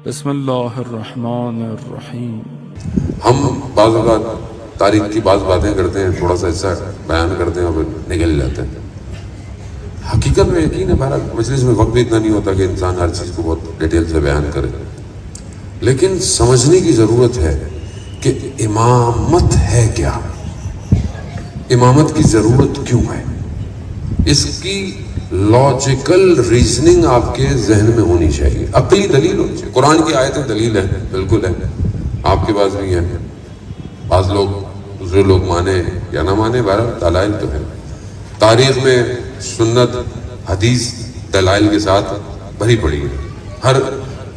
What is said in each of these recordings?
بسم اللہ الرحمن الرحیم۔ ہم بعض اوقات تاریخ کی بعض باتیں کرتے ہیں، تھوڑا سا حصہ بیان کرتے ہیں اور پھر نکل جاتے ہیں۔ حقیقت میں یقین ہے بہرحال مجلس میں وقت بھی اتنا نہیں ہوتا کہ انسان ہر چیز کو بہت ڈیٹیل سے بیان کرے، لیکن سمجھنے کی ضرورت ہے کہ امامت ہے کیا، امامت کی ضرورت کیوں ہے، اس کی لاجیکل ریزننگ آپ کے ذہن میں ہونی چاہیے، عقلی دلیل ہونی چاہیے۔ قرآن کی آیتیں دلیل ہے، بالکل ہے، آپ کے پاس بھی ہے، بعض لوگ دوسرے لوگ مانے یا نہ مانے، بہرحال دلائل تو ہے۔ تاریخ میں سنت حدیث دلائل کے ساتھ بھری پڑی ہے، ہر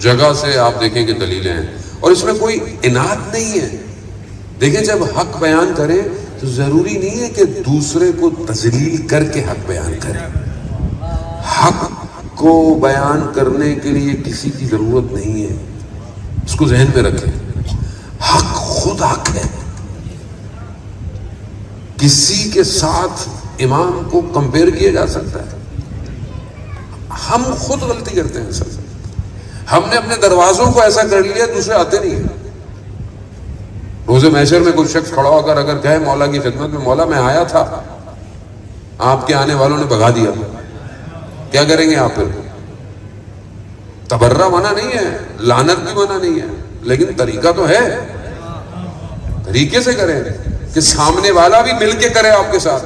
جگہ سے آپ دیکھیں کہ دلیلیں ہیں، اور اس میں کوئی اناد نہیں ہے۔ دیکھیں جب حق بیان کریں تو ضروری نہیں ہے کہ دوسرے کو تذلیل کر کے حق بیان کریں۔ حق کو بیان کرنے کے لیے کسی کی ضرورت نہیں ہے، اس کو ذہن میں رکھیں۔ حق خود حق ہے، کسی کے ساتھ امام کو کمپیئر کیا جا سکتا ہے؟ ہم خود غلطی کرتے ہیں سر، ہم نے اپنے دروازوں کو ایسا کر لیا دوسرے آتے نہیں ہیں۔ روز محشر میں کوئی شخص کھڑا ہو کر اگر کہے مولا کی خدمت میں، مولا میں آیا تھا، آپ کے آنے والوں نے بھگا دیا، کیا کریں گے آپ پھر؟ تبرہ منع نہیں ہے، لعنت بھی منع نہیں ہے، لیکن طریقہ تو ہے، طریقے سے کریں کہ سامنے والا بھی مل کے کرے آپ کے ساتھ۔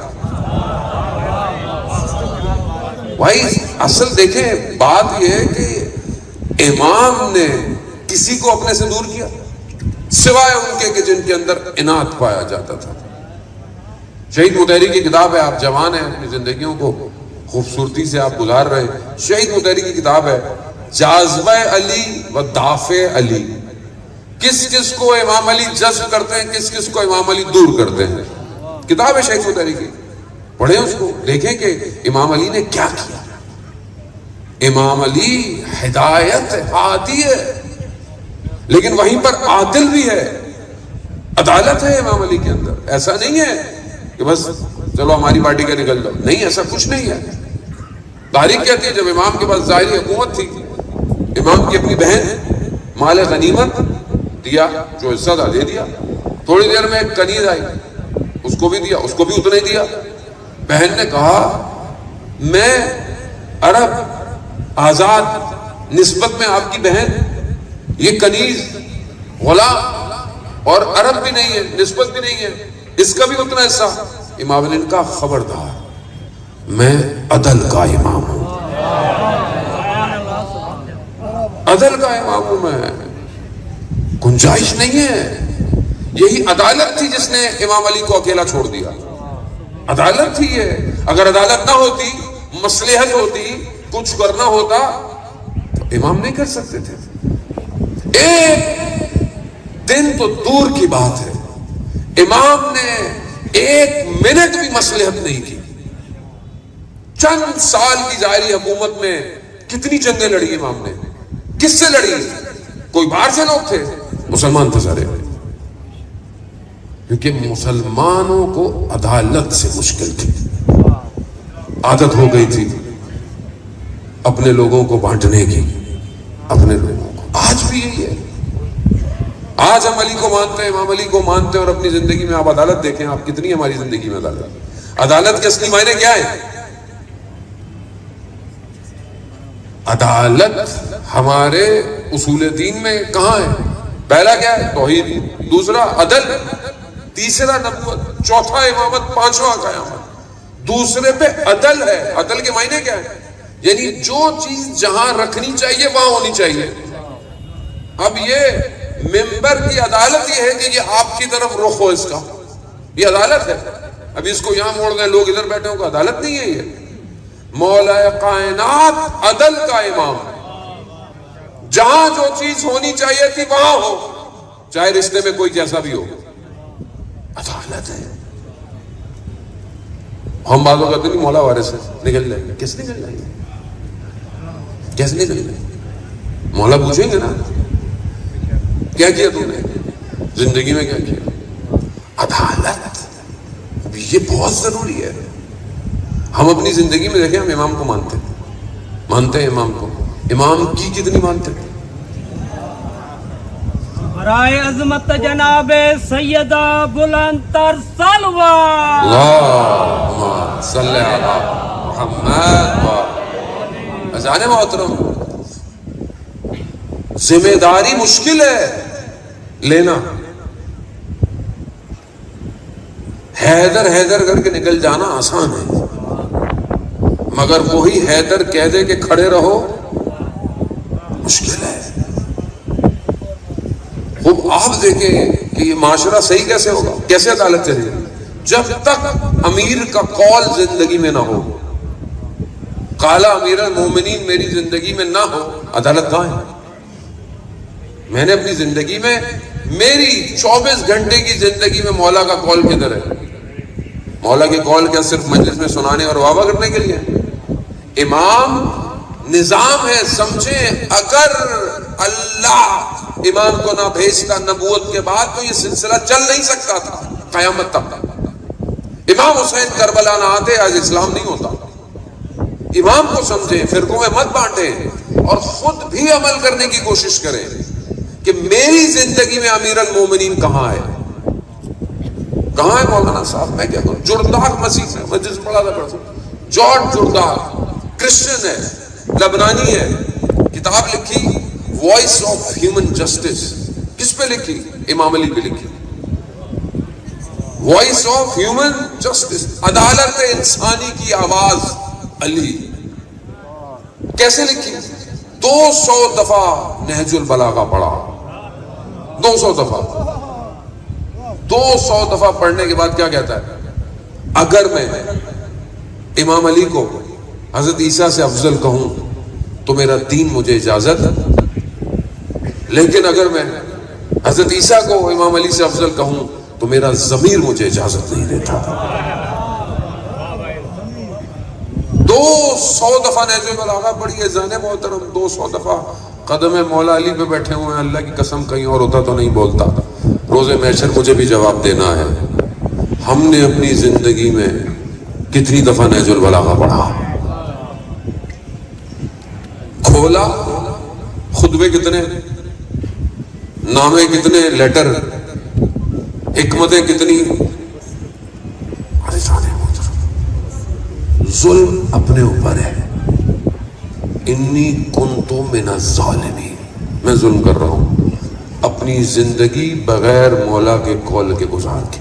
بھائی اصل دیکھیں بات یہ ہے کہ امام نے کسی کو اپنے سے دور کیا سوائے ان کے کہ جن کے اندر اناد پایا جاتا تھا۔ شہید مطہری کی کتاب ہے، آپ جوان ہیں، اپنی زندگیوں کو خوبصورتی سے آپ گزار رہے ہیں۔ شہید مطہری کی کتاب ہے جاذبہ علی و دافع علی، کس کس کو امام علی جذب کرتے ہیں، کس کس کو امام علی دور کرتے ہیں، کتاب ہے شہید مطہری کی، پڑھیں اس کو، دیکھیں کہ امام علی نے کیا کیا۔ امام علی ہدایت ہادی ہے، لیکن وہیں پر عادل بھی ہے، عدالت ہے امام علی کے اندر۔ ایسا نہیں ہے کہ بس چلو ہماری پارٹی کا نکل جاؤ، نہیں، ایسا کچھ نہیں ہے۔ تاریخ کہتی ہے جب امام کے پاس ظاہری حکومت تھی، امام کی اپنی بہن مال غنیمت دیا، جو حصہ تھا دے دیا، تھوڑی دیر میں ایک کنیز آئی، اس کو بھی دیا، اس کو بھی اتنا ہی دیا۔ بہن نے کہا میں عرب آزاد، نسبت میں آپ کی بہن، یہ کنیز غلام اور عرب بھی نہیں ہے، نسبت بھی نہیں ہے، اس کا بھی اتنا حصہ۔ امام علی نے کہا خبردار، میں عدل کا امام ہوں، عدل کا امام ہوں میں، گنجائش نہیں ہے۔ یہی عدالت تھی جس نے امام علی کو اکیلا چھوڑ دیا، عدالت تھی یہ۔ اگر عدالت نہ ہوتی، مصلحت ہوتی، کچھ کرنا ہوتا تو امام نہیں کر سکتے تھے۔ ایک دن تو دور کی بات ہے، امام نے ایک منٹ بھی مصلحت نہیں کی۔ چند سال کی ظاہری حکومت میں کتنی جنگیں لڑی امام نے، کس سے لڑی؟ کوئی باہر سے لوگ تھے؟ مسلمان تھے سارے، کیونکہ مسلمانوں کو عدالت سے مشکل تھی، عادت ہو گئی تھی اپنے لوگوں کو بانٹنے کی، اپنے لوگوں کو۔ آج بھی یہی ہے، آج ہم علی کو مانتے ہیں، امام علی کو مانتے ہیں، اور اپنی زندگی میں آپ عدالت دیکھیں، آپ کتنی ہماری زندگی میں عدالت، عدالت کے اصلی معنی کیا ہے؟ عدالت ہمارے اصول دین میں کہاں ہے؟ پہلا کیا ہے؟ توحید، دوسرا عدل، تیسرا نبوت، چوتھا امامت، پانچواں قیامت۔ دوسرے پہ عدل ہے۔ عدل کے معنی کیا ہے؟ یعنی جو چیز جہاں رکھنی چاہیے وہاں ہونی چاہیے۔ اب یہ ممبر کی عدالت یہ ہے کہ یہ آپ کی طرف رخ ہو، اس کا یہ عدالت ہے۔ اب اس کو یہاں موڑ گئے، لوگ ادھر بیٹھے ہوں، عدالت نہیں ہے یہ۔ مولا کائنات عدل کا امام، جہاں جو چیز ہونی چاہیے تھی وہاں ہو، چاہے رشتے میں کوئی جیسا بھی ہو، عدالت ہے۔ ہم باتوں کہتے ہیں مولا وارث ہے، نکل جائیں گے، کس نکل جائیں گے، کیسے نکل جائیں گے؟ مولا پوچھیں گے نا کیا کیا تم نے زندگی میں، کیا کیا؟ عدالت یہ بہت ضروری ہے۔ ہم اپنی زندگی میں دیکھیں، ہم امام کو مانتے ہیں امام کو، امام کی کتنی مانتے ہیں؟ برائے عظمت جناب سیدہ بلند تر سلوہ اللہم صلی علی محمد اذان محترم، ذمہ داری مشکل ہے لینا. حیدر حیدر کر کے نکل جانا آسان ہے، مگر وہی حیدر کہہ دے کہ کھڑے رہو مشکل ہے. اب آپ دیکھیں کہ یہ معاشرہ صحیح کیسے ہوگا، کیسے عدالت چلے گی جب تک امیر کا قول زندگی میں نہ ہو. قالا امیر المومنین میری زندگی میں نہ ہو، عدالت کہاں ہے؟ میں نے اپنی زندگی میں، میری 24 گھنٹے کی زندگی میں مولا کا قول کدھر ہے؟ مولا کے قول کیا صرف مجلس میں سنانے اور واہ واہ کرنے کے لیے؟ امام نظام ہے، سمجھیں. اگر اللہ امام کو نہ بھیجتا نبوت کے بعد تو یہ سلسلہ چل نہیں سکتا تھا قیامت تک. امام حسین کربلا نہ آتے آج اسلام نہیں ہوتا. امام کو سمجھیں، فرقوں میں مت بانٹیں، اور خود بھی عمل کرنے کی کوشش کریں کہ میری زندگی میں امیر المومنین کہاں ہے؟ کہاں ہے مولانا صاحب؟ میں کیا کروں؟ جرداق مسیح ہے، میں جس پڑھا تھا پڑھتا ہوں، جارج جرداق کرسچن ہے، لبنانی ہے. کتاب لکھی وائس آف ہیومن جسٹس. کس پہ لکھی؟ امام علی پہ لکھی. وائس آف ہیومن جسٹس، عدالت انسانی کی آواز علی. کیسے لکھی؟ 200 دفعہ نہج البلاغہ پڑھا، 200 دفعہ. 200 دفعہ پڑھنے کے بعد کیا کہتا ہے؟ اگر میں امام علی کو حضرت عیسیٰ سے افضل کہوں تو میرا دین مجھے اجازت، لیکن اگر میں حضرت عیسیٰ کو امام علی سے افضل کہوں تو میرا ضمیر مجھے اجازت نہیں دیتا. 200 دفعہ نہج البلاغہ پڑھی ہے ذہن محترم. 200 دفعہ قدم مولا علی پہ بیٹھے ہوئے ہیں. اللہ کی قسم کہیں اور ہوتا تو نہیں بولتا. روز محشر مجھے بھی جواب دینا ہے. ہم نے اپنی زندگی میں کتنی دفعہ نہج البلاغہ پڑھا؟ کھولا خطبے کتنے، نامے کتنے، لیٹر، حکمتیں کتنی. ظلم اپنے اوپر ہے. انی کنت من الظالمین، میں ظلم کر رہا ہوں اپنی زندگی بغیر مولا کے قول کے گزار کے.